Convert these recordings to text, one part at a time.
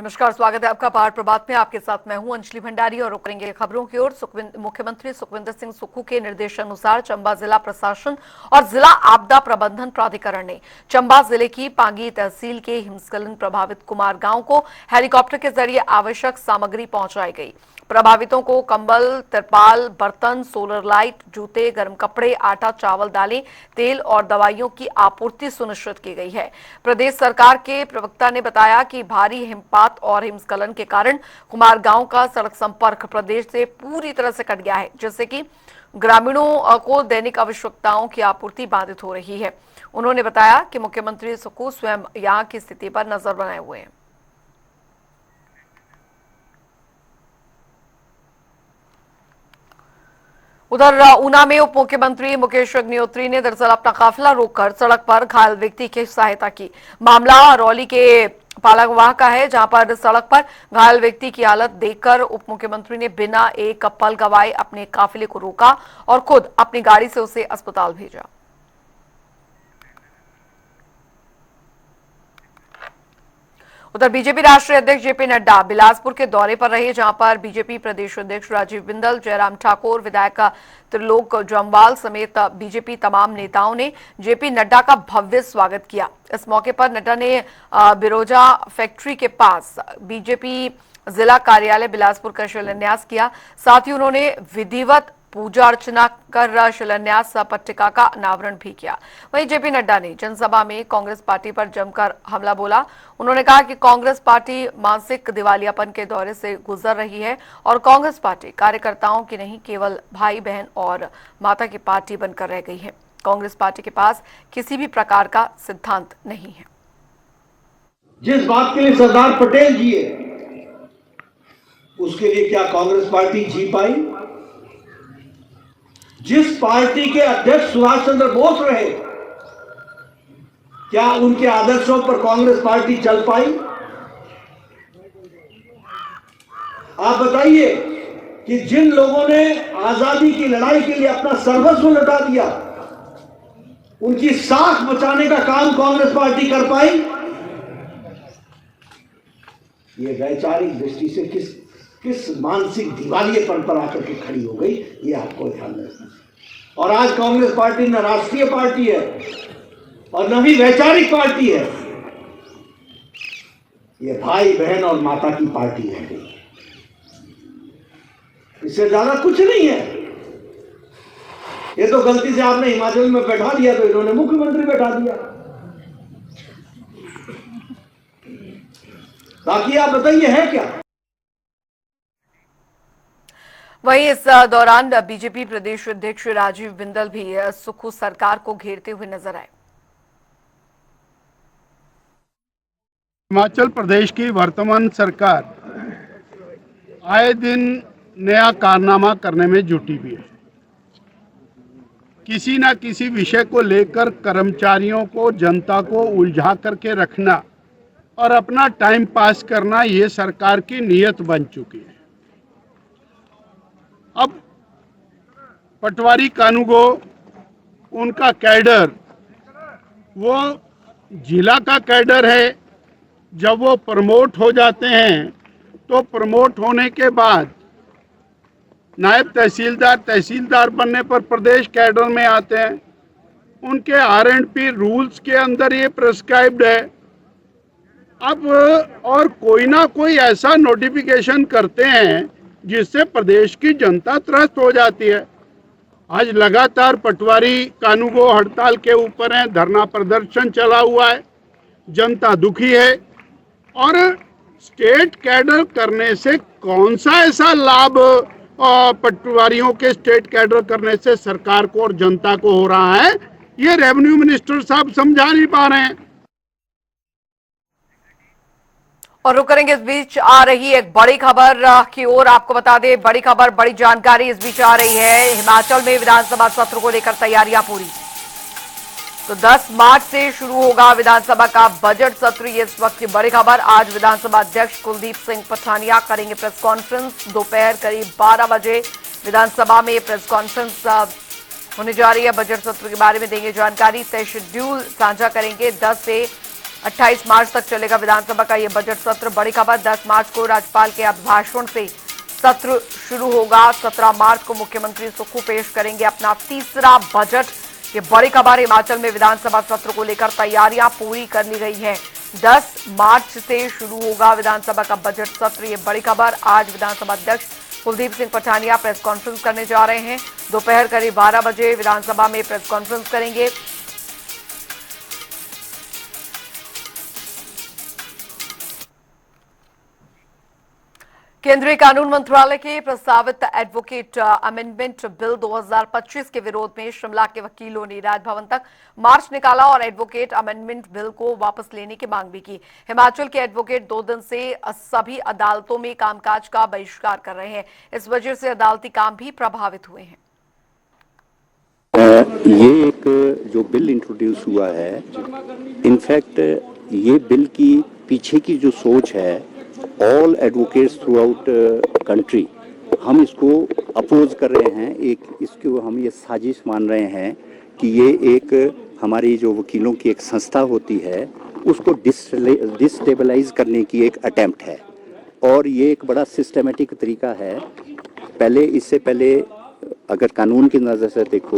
नमस्कार, स्वागत है आपका पार प्रभात में। आपके साथ मैं हूं अंजलि भंडारी और रुक करेंगे खबरों की ओर। मुख्यमंत्री सुखविंदर सिंह सुक्खू के निर्देशानुसार चंबा जिला प्रशासन और जिला आपदा प्रबंधन प्राधिकरण ने चंबा जिले की पांगी तहसील के हिमस्खलन प्रभावित कुमार गांव को हेलीकॉप्टर के जरिए आवश्यक सामग्री पहुंचाई गई। प्रभावितों को कंबल, तिरपाल, बर्तन, सोलर लाइट, जूते, गर्म कपड़े, आटा, चावल, दालें, तेल और दवाइयों की आपूर्ति सुनिश्चित की गई है। प्रदेश सरकार के प्रवक्ता ने बताया कि भारी हिमपात और हिमस्खलन के कारण कुमार गांव का सड़क संपर्क प्रदेश से पूरी तरह से कट गया है, जिससे कि ग्रामीणों को दैनिक आवश्यकताओं की आपूर्ति बाधित हो रही है। उन्होंने बताया कि मुख्यमंत्री सुक्खू स्वयं यहां की स्थिति पर नजर बनाए हुए हैं। उधर ऊना में उप मुख्यमंत्री मुकेश अग्निहोत्री ने दरअसल अपना काफिला रोककर सड़क पर घायल व्यक्ति की सहायता की। मामला रौली के पालागवाह का है, जहां पर सड़क पर घायल व्यक्ति की हालत देखकर उप मुख्यमंत्री ने बिना एक पल गवाए अपने काफिले को रोका और खुद अपनी गाड़ी से उसे अस्पताल भेजा। उधर बीजेपी राष्ट्रीय अध्यक्ष जेपी नड्डा बिलासपुर के दौरे पर रहे, जहां पर बीजेपी प्रदेश अध्यक्ष राजीव बिंदल, जयराम ठाकुर, विधायक त्रिलोक जम्वाल समेत बीजेपी तमाम नेताओं ने जेपी नड्डा का भव्य स्वागत किया। इस मौके पर नड्डा ने बिरोजा फैक्ट्री के पास बीजेपी जिला कार्यालय बिलासपुर का शिलान्यास किया। साथ ही उन्होंने विधिवत पूजा अर्चना कर शिलान्यास पट्टिका का अनावरण भी किया। वहीं जेपी नड्डा ने जनसभा में कांग्रेस पार्टी पर जमकर हमला बोला। उन्होंने कहा कि कांग्रेस पार्टी मानसिक दिवालियापन के दौरे से गुजर रही है और कांग्रेस पार्टी कार्यकर्ताओं की नहीं, केवल भाई बहन और माता की पार्टी बनकर रह गई है। कांग्रेस पार्टी के पास किसी भी प्रकार का सिद्धांत नहीं है। जिस बात के लिए सरदार पटेल जिए, उसके लिए क्या कांग्रेस पार्टी जी पाई? जिस पार्टी के अध्यक्ष सुभाष चंद्र बोस रहे, क्या उनके आदर्शों पर कांग्रेस पार्टी चल पाई? आप बताइए कि जिन लोगों ने आजादी की लड़ाई के लिए अपना सर्वस्व लुटा दिया, उनकी साख बचाने का काम कांग्रेस पार्टी कर पाई? ये वैचारिक दृष्टि से किस मानसिक दिवालियेपन पर आकर के खड़ी हो गई, ये आपको ध्यान रखना है। और आज कांग्रेस पार्टी न राष्ट्रीय पार्टी है और न ही वैचारिक पार्टी है, ये भाई बहन और माता की पार्टी है। इससे ज्यादा कुछ नहीं है। ये तो गलती से आपने हिमाचल में बैठा दिया तो इन्होंने मुख्यमंत्री बैठा दिया। बाकी आप बताइए है क्या? वहीं इस दौरान बीजेपी प्रदेश अध्यक्ष राजीव बिंदल भी सुक्खू सरकार को घेरते हुए नजर आए। हिमाचल प्रदेश की वर्तमान सरकार आए दिन नया कारनामा करने में जुटी हुई है। किसी न किसी विषय को लेकर कर्मचारियों को, जनता को उलझा करके रखना और अपना टाइम पास करना, ये सरकार की नीयत बन चुकी है। अब पटवारी कानूगो, उनका कैडर, वो जिला का कैडर है। जब वो प्रमोट हो जाते हैं तो प्रमोट होने के बाद नायब तहसीलदार, तहसीलदार बनने पर प्रदेश कैडर में आते हैं। उनके R&P रूल्स के अंदर ये प्रिस्क्राइब्ड है। अब और कोई ना कोई ऐसा नोटिफिकेशन करते हैं जिससे प्रदेश की जनता त्रस्त हो जाती है। आज लगातार पटवारी कानूगो हड़ताल के ऊपर है, धरना प्रदर्शन चला हुआ है, जनता दुखी है। और स्टेट कैडर करने से कौन सा ऐसा लाभ पटवारियों के स्टेट कैडर करने से सरकार को और जनता को हो रहा है, ये रेवेन्यू मिनिस्टर साहब समझा नहीं पा रहे हैं। और रुक करेंगे इस बीच आ रही एक बड़ी खबर की ओर। आपको बता दें, बड़ी खबर, बड़ी जानकारी इस बीच आ रही है। हिमाचल में विधानसभा सत्र को लेकर तैयारियां पूरी। तो 10 मार्च से शुरू होगा विधानसभा का बजट सत्र, ये इस वक्त की बड़ी खबर। आज विधानसभा अध्यक्ष कुलदीप सिंह पठानिया करेंगे प्रेस कॉन्फ्रेंस। दोपहर करीब 12 बजे विधानसभा में प्रेस कॉन्फ्रेंस होने जा रही है। बजट सत्र के बारे में देंगे जानकारी, तय शेड्यूल साझा करेंगे। 10 से 28 मार्च तक चलेगा विधानसभा का यह बजट सत्र। बड़ी खबर, 10 मार्च को राज्यपाल के अभिभाषण से सत्र शुरू होगा। 17 मार्च को मुख्यमंत्री सुक्खू पेश करेंगे अपना तीसरा बजट। ये बड़ी खबर, हिमाचल में विधानसभा सत्र को लेकर तैयारियां पूरी कर ली गई हैं। 10 मार्च से शुरू होगा विधानसभा का बजट सत्र। ये बड़ी खबर, आज विधानसभा अध्यक्ष कुलदीप सिंह पठानिया प्रेस कॉन्फ्रेंस करने जा रहे हैं। दोपहर करीब 12 बजे विधानसभा में प्रेस कॉन्फ्रेंस करेंगे। केंद्रीय कानून मंत्रालय के प्रस्तावित एडवोकेट अमेंडमेंट बिल 2025 के विरोध में शिमला के वकीलों ने राजभवन तक मार्च निकाला और एडवोकेट अमेंडमेंट बिल को वापस लेने की मांग भी की। हिमाचल के एडवोकेट 2 दिन से सभी अदालतों में कामकाज का बहिष्कार कर रहे हैं। इस वजह से अदालती काम भी प्रभावित हुए हैं। ये एक जो बिल इंट्रोड्यूस हुआ है, इनफैक्ट ये बिल की पीछे की जो सोच है, all advocates through out country हम इसको अपोज कर रहे हैं। इसको हम ये साजिश मान रहे हैं कि ये एक हमारी जो वकीलों की एक संस्था होती है उसको डिस्टेबलाइज करने की एक अटेम्प्ट है और ये एक बड़ा सिस्टमेटिक तरीका है। इससे पहले अगर कानून की नज़र से देखो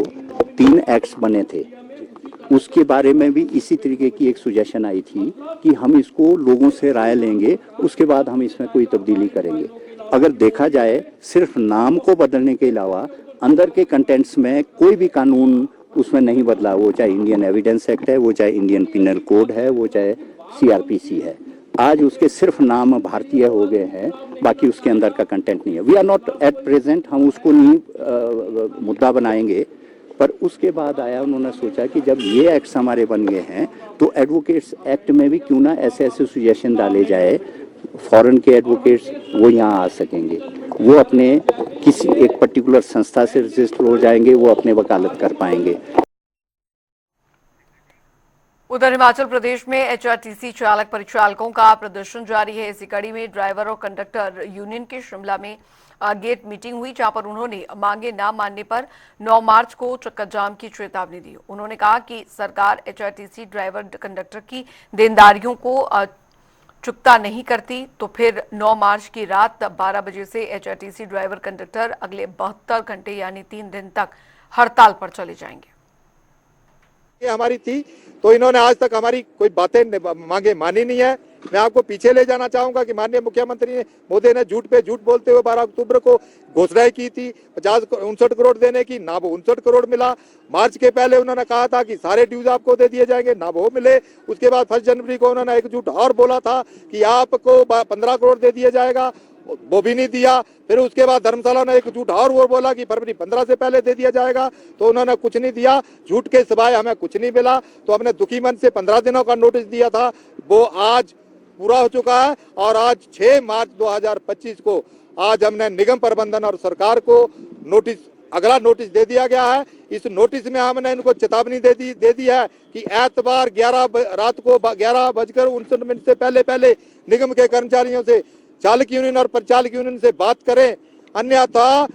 3 एक्ट्स बने थे, उसके बारे में भी इसी तरीके की एक सुजेशन आई थी कि हम इसको लोगों से राय लेंगे, उसके बाद हम इसमें कोई तब्दीली करेंगे। अगर देखा जाए सिर्फ नाम को बदलने के अलावा अंदर के कंटेंट्स में कोई भी कानून उसमें नहीं बदला, वो चाहे इंडियन एविडेंस एक्ट है, वो चाहे इंडियन पिनल कोड है, वो चाहे सीआरपीसी है। आज उसके सिर्फ नाम भारतीय हो गए हैं, बाकी उसके अंदर का कंटेंट नहीं है। We are not at present, हम उसको नहीं मुद्दा बनाएंगे। पर उसके बाद आया, उन्होंने सोचा कि जब ये एक्ट्स हमारे बन गए हैं तो एडवोकेट्स एक्ट में भी क्यों ना ऐसे सुजेशन डाले जाए, फॉरेन के एडवोकेट्स वो यहाँ आ सकेंगे, वो अपने किसी एक पर्टिकुलर संस्था से रजिस्टर हो जाएंगे, वो अपने वकालत कर पाएंगे। उधर हिमाचल प्रदेश में एचआरटीसी चालक परिचालकों का प्रदर्शन जारी है। इसी कड़ी में ड्राइवर और कंडक्टर यूनियन के शिमला में गेट मीटिंग हुई, जहां पर उन्होंने मांगे न मानने पर 9 मार्च को चक्का जाम की चेतावनी दी। उन्होंने कहा कि सरकार एचआरटीसी ड्राइवर कंडक्टर की देनदारियों को चुकता नहीं करती तो फिर 9 मार्च की रात 12 बजे से एचआरटीसी ड्राइवर कंडक्टर अगले 72 घंटे यानी 3 दिन तक हड़ताल पर चले जाएंगे। ये हमारी थी, तो इन्होंने आज तक हमारी कोई बातें मांगे मानी नहीं है। मैं आपको पीछे ले जाना चाहूंगा कि माननीय मुख्यमंत्री मोदी ने झूठ पे झूठ बोलते हुए 12 अक्टूबर को घोषणाएं की थी 59 करोड़ देने की, ना वो 59 करोड़ मिला। मार्च के पहले उन्होंने कहा था कि सारे ड्यूज आपको दे दिए जाएंगे, ना वो मिले। उसके बाद 1 जनवरी को उन्होंने एक झूठ और बोला था कि आपको 15 करोड़ दे दिया जाएगा, वो भी नहीं दिया। फिर उसके बाद धर्मशाला ने एक झूठ और वो बोला कि फरवरी 15 से पहले दे दिया जाएगा, तो उन्होंने कुछ नहीं दिया। झूठ के सिवाय हमें कुछ नहीं मिला। तो हमने दुखी मन से 15 दिनों का नोटिस दिया था, वो आज पूरा हो चुका है। और आज 6 मार्च 2025 को आज हमने निगम प्रबंधन और सरकार को अगला नोटिस दे दिया गया है। इस नोटिस में हमने इनको चेतावनी दे दी है कि एतवार रात को 11:59 से पहले निगम के कर्मचारियों से चालक यूनियन और परिचालक यूनियन से बात करें, अन्यथा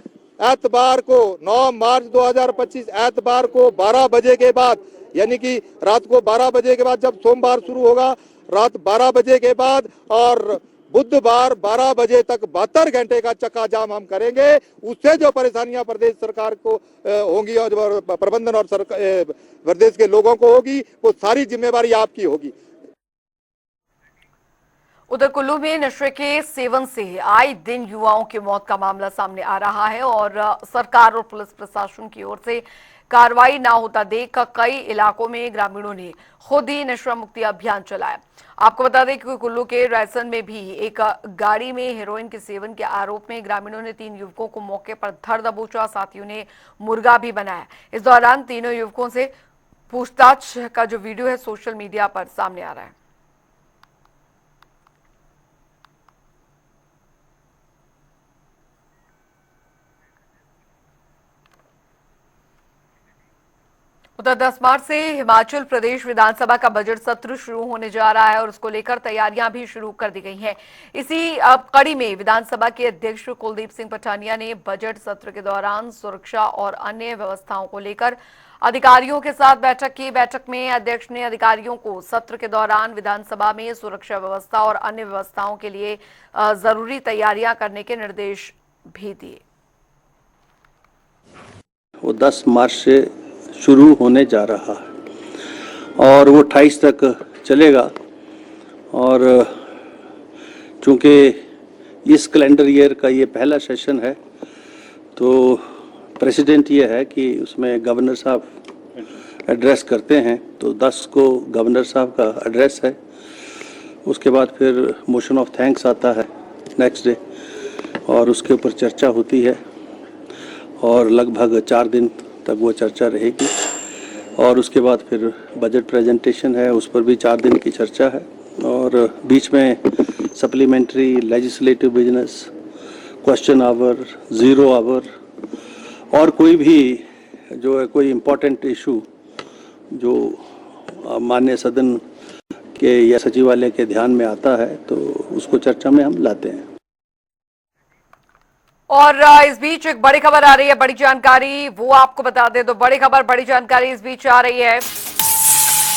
एतवार को 9 मार्च 2025 एतवार को 12 बजे के बाद, यानी कि रात को 12 बजे के बाद, जब सोमवार शुरू होगा रात 12 बजे के बाद, और बुधवार 12 बजे तक 72 घंटे का चक्का जाम हम करेंगे। उससे जो परेशानियां प्रदेश सरकार को होंगी और प्रबंधन और प्रदेश के लोगों को होगी, वो सारी जिम्मेवारी आपकी होगी। उधर कुल्लू में नशे के सेवन से आए दिन युवाओं की मौत का मामला सामने आ रहा है और सरकार और पुलिस प्रशासन की ओर से कार्रवाई ना होता देख कई इलाकों में ग्रामीणों ने खुद ही नशा मुक्ति अभियान चलाया। आपको बता दें कि कुल्लू के रायसन में भी एक गाड़ी में हेरोइन के सेवन के आरोप में ग्रामीणों ने 3 युवकों को मौके पर धर दबोचा, साथ ही उन्हें मुर्गा भी बनाया। इस दौरान तीनों युवकों से पूछताछ का जो वीडियो है सोशल मीडिया पर सामने आ रहा है। उधर 10 मार्च से हिमाचल प्रदेश विधानसभा का बजट सत्र शुरू होने जा रहा है और उसको लेकर तैयारियां भी शुरू कर दी गई हैं। इसी कड़ी में विधानसभा के अध्यक्ष कुलदीप सिंह पठानिया ने बजट सत्र के दौरान सुरक्षा और अन्य व्यवस्थाओं को लेकर अधिकारियों के साथ बैठक की। बैठक में अध्यक्ष ने अधिकारियों को सत्र के दौरान विधानसभा में सुरक्षा व्यवस्था और अन्य व्यवस्थाओं के लिए जरूरी तैयारियां करने के निर्देश भी दिए। वो 10 मार्च से शुरू होने जा रहा है और वो 28 तक चलेगा। और चूंकि इस कैलेंडर ईयर का ये पहला सेशन है तो प्रेसिडेंट ये है कि उसमें गवर्नर साहब एड्रेस करते हैं, तो 10 को गवर्नर साहब का एड्रेस है। उसके बाद फिर मोशन ऑफ थैंक्स आता है नेक्स्ट डे और उसके ऊपर चर्चा होती है और लगभग 4 दिन तक वो चर्चा रहेगी। और उसके बाद फिर बजट प्रेजेंटेशन है, उस पर भी 4 दिन की चर्चा है और बीच में supplementary legislative business, question hour, zero hour और कोई भी जो है कोई इम्पोर्टेंट इशू जो माननीय सदन के या सचिवालय के ध्यान में आता है तो उसको चर्चा में हम लाते हैं। और इस बीच एक बड़ी खबर आ रही है, बड़ी जानकारी वो आपको बता दें। तो बड़ी खबर, बड़ी जानकारी इस बीच आ रही है।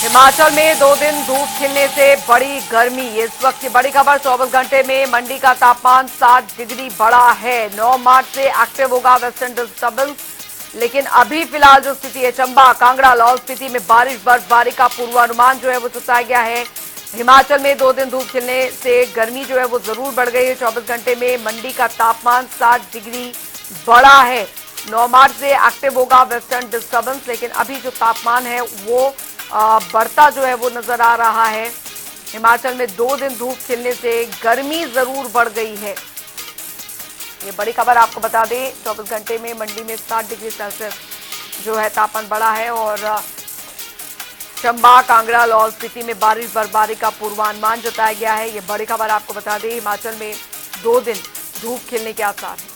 हिमाचल में 2 दिन धूप खिलने से बड़ी गर्मी। इस वक्त की बड़ी खबर, 24 घंटे में मंडी का तापमान 7 डिग्री बढ़ा है। 9 मार्च से एक्टिव होगा वेस्टर्न डिस्टर्बेंस, लेकिन अभी फिलहाल जो स्थिति है, चंबा, कांगड़ा, लाहौल स्पीति में बारिश बर्फबारी का पूर्वानुमान जो है वो जताया गया है। हिमाचल में 2 दिन धूप खिलने से गर्मी जो है वो जरूर बढ़ गई है। 24 घंटे में मंडी का तापमान 7 डिग्री बढ़ा है। 9 मार्च से एक्टिव होगा वेस्टर्न डिस्टर्बेंस, लेकिन अभी जो तापमान है वो बढ़ता जो है वो नजर आ रहा है। हिमाचल में 2 दिन धूप खिलने से गर्मी जरूर बढ़ गई है। ये बड़ी खबर आपको बता दें। 24 घंटे में मंडी में 7 डिग्री सेल्सियस जो है तापमान बढ़ा है और चंबा, कांगड़ा, लाहौल स्पीति में बारिश बर्फबारी का पूर्वानुमान जताया गया है। ये बड़ी खबर आपको बता दें। हिमाचल में 2 दिन धूप खिलने के आसार हैं।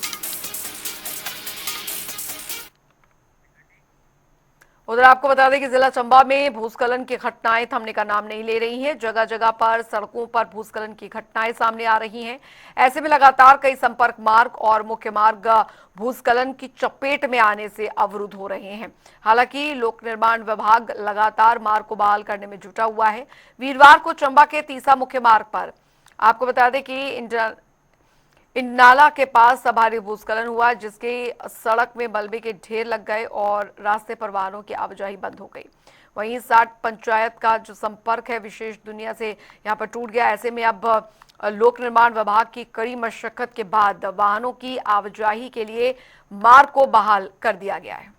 उधर आपको बता दें कि जिला चंबा में भूस्खलन की घटनाएं थमने का नाम नहीं ले रही हैं। जगह जगह पर सड़कों पर भूस्खलन की घटनाएं सामने आ रही हैं। ऐसे में लगातार कई संपर्क मार्ग और मुख्य मार्ग भूस्खलन की चपेट में आने से अवरुद्ध हो रहे हैं। हालांकि लोक निर्माण विभाग लगातार मार्ग को बहाल करने में जुटा हुआ है। वीरवार को चंबा के तीसा मुख्य मार्ग पर आपको बता दें कि इंडनाला के पास भारी भूस्खलन हुआ, जिसके सड़क में मलबे के ढेर लग गए और रास्ते पर वाहनों की आवाजाही बंद हो गई। वहीं 60 पंचायत का जो संपर्क है विशेष दुनिया से यहां पर टूट गया। ऐसे में अब लोक निर्माण विभाग की कड़ी मशक्कत के बाद वाहनों की आवाजाही के लिए मार्ग को बहाल कर दिया गया है।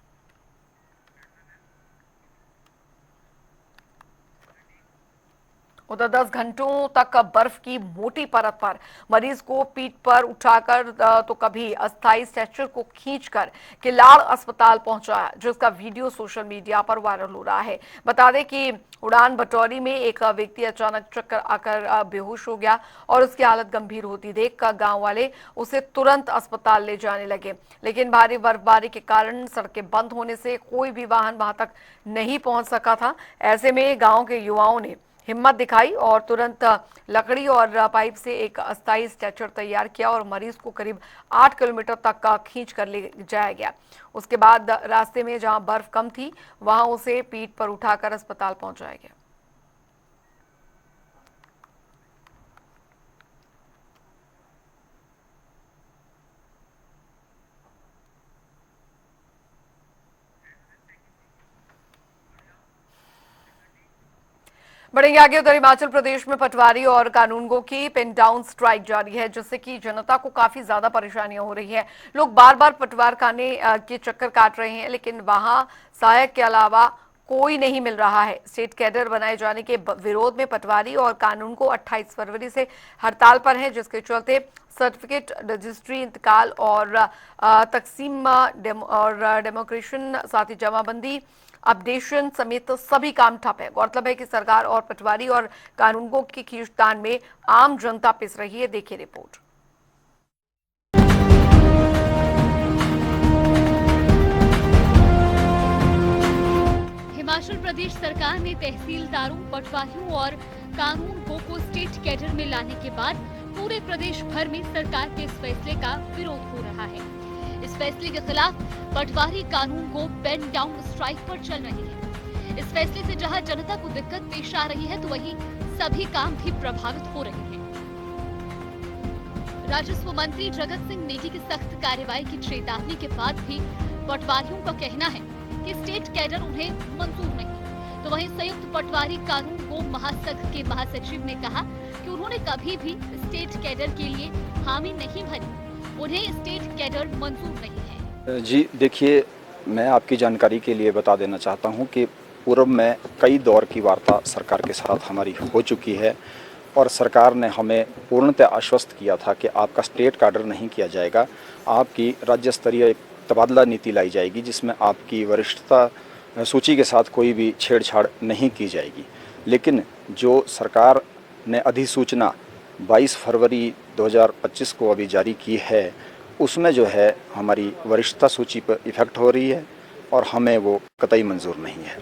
उधर 10 घंटों तक बर्फ की मोटी परत पर मरीज को पीठ पर उठाकर तो कभी अस्थायी स्ट्रेचर को खींचकर किलाड़ अस्पताल पहुंचाया, जिसका वीडियो सोशल मीडिया पर वायरल हो रहा है। बता दें कि उड़ान बटोरी में एक व्यक्ति अचानक चक्कर आकर बेहोश हो गया और उसकी हालत गंभीर होती देखकर गांव वाले उसे तुरंत अस्पताल ले जाने लगे, लेकिन भारी बर्फबारी के कारण सड़कें बंद होने से कोई भी वाहन वहां तक नहीं पहुंच सका था। ऐसे में गांव के युवाओं ने हिम्मत दिखाई और तुरंत लकड़ी और पाइप से एक अस्थायी स्ट्रेचर तैयार किया और मरीज को करीब 8 किलोमीटर तक खींच कर ले जाया गया। उसके बाद रास्ते में जहां बर्फ कम थी वहां उसे पीठ पर उठाकर अस्पताल पहुंचाया गया। बढ़ेंगे आगे। उधर हिमाचल प्रदेश में पटवारी और कानूनगो की पिन डाउन स्ट्राइक जारी है, जिससे कि जनता को काफी ज्यादा परेशानियां हो रही है। लोग बार बार पटवार खाने के चक्कर काट रहे हैं, लेकिन वहां सहायक के अलावा कोई नहीं मिल रहा है। स्टेट कैडर बनाए जाने के विरोध में पटवारी और कानूनगो 28 फरवरी से हड़ताल पर है, जिसके चलते सर्टिफिकेट, रजिस्ट्री, इंतकाल और तकसीम और डेमोक्रेशन, साथ ही जमाबंदी, अपडेशन समेत सभी काम ठप है। गौरतलब है कि सरकार और पटवारी और कानूनगो की खींचतान में आम जनता पिस रही है। देखिए रिपोर्ट। हिमाचल प्रदेश सरकार ने तहसीलदारों, पटवारियों और कानून को स्टेट कैडर में लाने के बाद पूरे प्रदेश भर में सरकार के इस फैसले का विरोध हो रहा है। इस फैसले के खिलाफ पटवारी कानून को पेन डाउन स्ट्राइक पर चल रही है। इस फैसले से जहां जनता को दिक्कत पेश आ रही है, तो वहीं सभी काम भी प्रभावित हो रहे हैं। राजस्व मंत्री जगत सिंह नेगी की सख्त कार्रवाई की चेतावनी के बाद भी पटवारियों का कहना है कि स्टेट कैडर उन्हें मंजूर नहीं। तो वहीं संयुक्त पटवारी कानून को महासंघ के महासचिव ने कहा कि उन्होंने कभी भी स्टेट कैडर के लिए हामी नहीं भरी, उन्हें स्टेट कैडर मंजूर नहीं है। जी देखिए, मैं आपकी जानकारी के लिए बता देना चाहता हूं कि पूर्व में कई दौर की वार्ता सरकार के साथ हमारी हो चुकी है और सरकार ने हमें पूर्णतः आश्वस्त किया था कि आपका स्टेट कैडर नहीं किया जाएगा, आपकी राज्य स्तरीय एक तबादला नीति लाई जाएगी जिसमें आपकी वरिष्ठता सूची के साथ कोई भी छेड़छाड़ नहीं की जाएगी। लेकिन जो सरकार ने अधिसूचना 22 फरवरी 2025 को अभी जारी की है, उसमें जो है हमारी वरिष्ठता सूची पर इफेक्ट हो रही है और हमें वो कतई मंजूर नहीं है।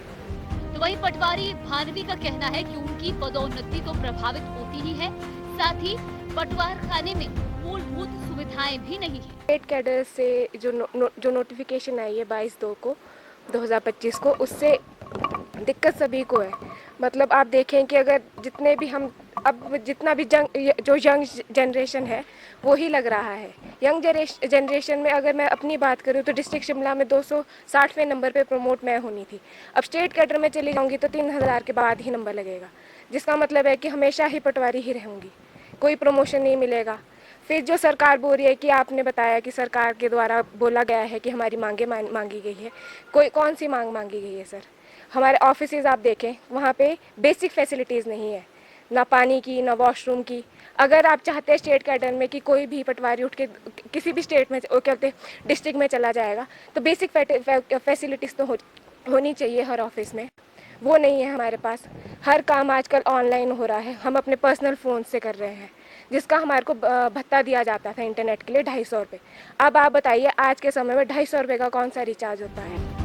तो वहीं पटवारी भानवी का कहना है कि उनकी पदोन्नति तो प्रभावित होती ही है, साथ ही पटवार खाने में मूलभूत सुविधाएं भी नहीं है। स्टेट कैडर से जो नोटिफिकेशन आई है 22/2 को 2025 को, उससे दिक्कत सभी को है। मतलब आप देखें कि अगर जितने भी हम अब जितना भी जो यंग जनरेशन है वो ही लग रहा है। यंग जनरेशन में अगर मैं अपनी बात करूँ तो डिस्ट्रिक्ट शिमला में 260वें नंबर पे प्रमोट मैं होनी थी। अब स्टेट कैडर में चली जाऊंगी तो 3000 के बाद ही नंबर लगेगा, जिसका मतलब है कि हमेशा ही पटवारी ही रहूँगी, कोई प्रमोशन नहीं मिलेगा। फिर जो सरकार बोल रही है कि आपने बताया कि सरकार के द्वारा बोला गया है कि हमारी मांगे मांगी गई है, कौन सी मांग मांगी गई है सर? हमारे ऑफिसेज आप देखें, वहाँ पे बेसिक फैसिलिटीज़ नहीं है, ना पानी की ना वॉशरूम की। अगर आप चाहते हैं स्टेट कैडर में कि कोई भी पटवारी उठ के किसी भी स्टेट में कहते डिस्ट्रिक्ट में चला जाएगा, तो बेसिक फैसिलिटीज़ तो होनी चाहिए हर ऑफिस में, वो नहीं है हमारे पास। हर काम आजकल ऑनलाइन हो रहा है, हम अपने पर्सनल फ़ोन से कर रहे हैं, जिसका हमारे को भत्ता दिया जाता था इंटरनेट के लिए 250 रुपये। अब आप बताइए आज के समय में 250 रुपये का कौन सा रिचार्ज होता है?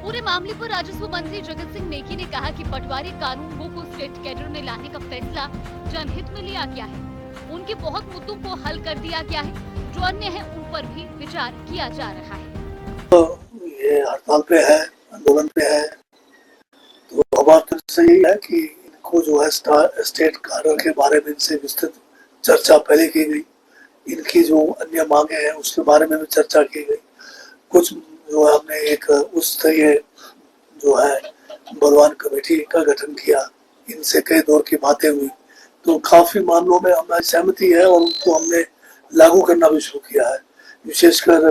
पूरे मामले पर राजस्व मंत्री जगत सिंह नेगी ने कहा कि पटवारी कानून को स्टेट कैडर में लाने का फैसला जनहित में लिया गया है। उनके बहुत मुद्दों को हल कर दिया गया है, जो अन्य है उन पर भी विचार किया जा रहा है। तो ये हड़ताल पे है, आंदोलन पे है, तो हमारा तो सही है कि इनको जो है स्टेट कैडर के बारे में इनसे विस्तृत चर्चा पहले की गई, इनकी जो अन्य मांगे हैं उसके बारे में भी चर्चा की गई। कुछ जो है हमने एक उस स्तरीय जो है बलवान कमेटी का गठन किया, इनसे कई दौर की बातें हुई, तो काफी मामलों में हमारी सहमति है और उनको हमने लागू करना भी शुरू किया है। विशेषकर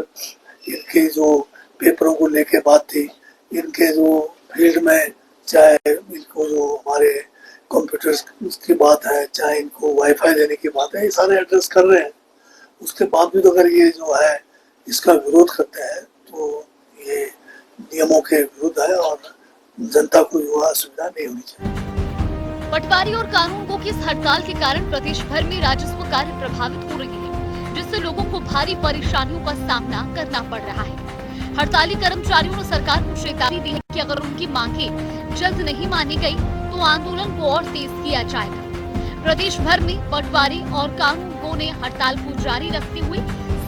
इनके जो पेपरों को लेके बात थी, इनके जो फील्ड में चाहे इनको जो हमारे कंप्यूटर्स की बात है, चाहे इनको वाईफाई देने की बात है, ये सारे एड्रेस कर रहे हैं। उसके बावजूद अगर ये जो है इसका विरोध करते हैं तो ये नियमों के विरुद्ध है और जनता को जो असुविधा नहीं होनी चाहिए। पटवारी और कानून की इस हड़ताल के कारण प्रदेश भर में राजस्व कार्य प्रभावित हो रहे हैं, जिससे लोगों को भारी परेशानियों का सामना करना पड़ रहा है। हड़ताली कर्मचारियों ने सरकार को चेतावनी दी है कि अगर उनकी मांगे जल्द नहीं मानी गई तो आंदोलन को और तेज किया जाएगा। प्रदेश भर में पटवारी और कानूनगो ने हड़ताल को जारी रखते हुए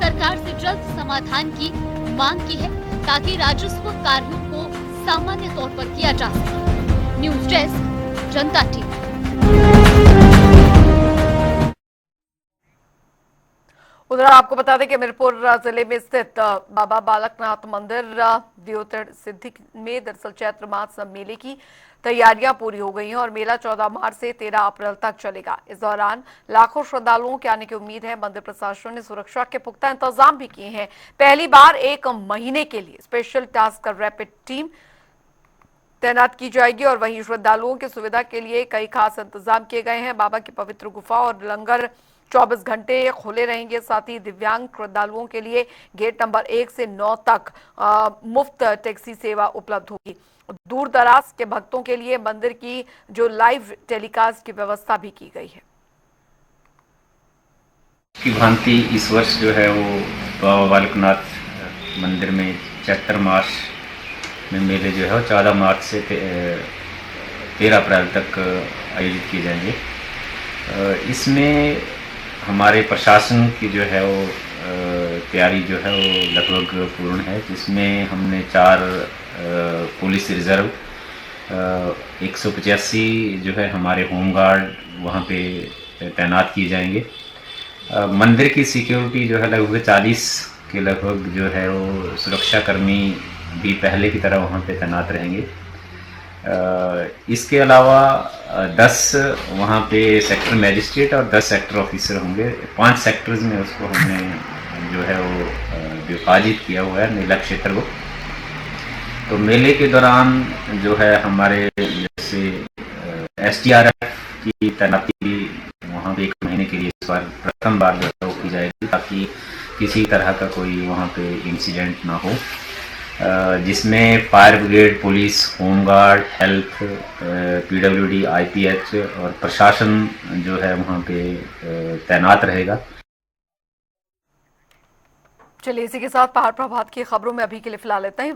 सरकार से जल्द समाधान की मांग की है, ताकि राजस्व कार्यों को सामान्य तौर पर किया जा सके। न्यूज डेस्क, जनता टीवी। उधर आपको बता दें कि मिरपुर जिले में स्थित बाबा बालकनाथ मंदिर दियोतर सिद्धि में दरअसल चैत्र मास मेले की तैयारियां पूरी हो गई हैं और मेला 14 मार्च से 13 अप्रैल तक चलेगा। इस दौरान लाखों श्रद्धालुओं के आने की उम्मीद है। मंदिर प्रशासन ने सुरक्षा के पुख्ता इंतजाम भी किए हैं। पहली बार 1 महीने के लिए स्पेशल टास्क रैपिड टीम तैनात की जाएगी और वहीं श्रद्धालुओं की सुविधा के लिए कई खास इंतजाम किए गए हैं। बाबा की पवित्र गुफा और लंगर 24 घंटे खुले रहेंगे। साथ ही दिव्यांग श्रद्धालुओं के लिए गेट नंबर 1 से 9 तक मुफ्त टैक्सी सेवा उपलब्ध होगी। दूर दराज के भक्तों के लिए मंदिर की जो लाइव टेलीकास्ट की व्यवस्था भी की गई है। की भांति इस वर्ष जो है वो बाबा बालकनाथ मंदिर में चैत्र मास में मेले जो है वो 14 मार्च से 13 अप्रैल तक आयोजित किए जाएंगे। इसमें हमारे प्रशासन की जो है वो तैयारी जो है वो लगभग पूर्ण है, जिसमें हमने 4 पुलिस रिजर्व 185 जो है हमारे होमगार्ड वहाँ पे तैनात किए जाएंगे। मंदिर की सिक्योरिटी जो है लगभग 40 के लगभग जो है वो सुरक्षाकर्मी भी पहले की तरह वहाँ पे तैनात रहेंगे। इसके अलावा 10 वहाँ पे सेक्टर मजिस्ट्रेट और 10 सेक्टर ऑफिसर होंगे। 5 सेक्टर्स में उसको हमने जो है वो विभाजित किया हुआ है मेला क्षेत्र को। तो मेले के दौरान जो है हमारे जैसे SDRF की तैनाती वहाँ पे 1 महीने के लिए इस बार प्रथम बार जो है की जाएगी, ताकि किसी तरह का कोई वहाँ पे इंसिडेंट ना हो, जिसमें fire brigade, police, home guard, health, PWD, IPH और प्रशासन जो है वहाँ पे तैनात रहेगा। चलिए इसी के साथ पहाड़ प्रभात की खबरों में अभी के लिए फिलहाल इतना ही।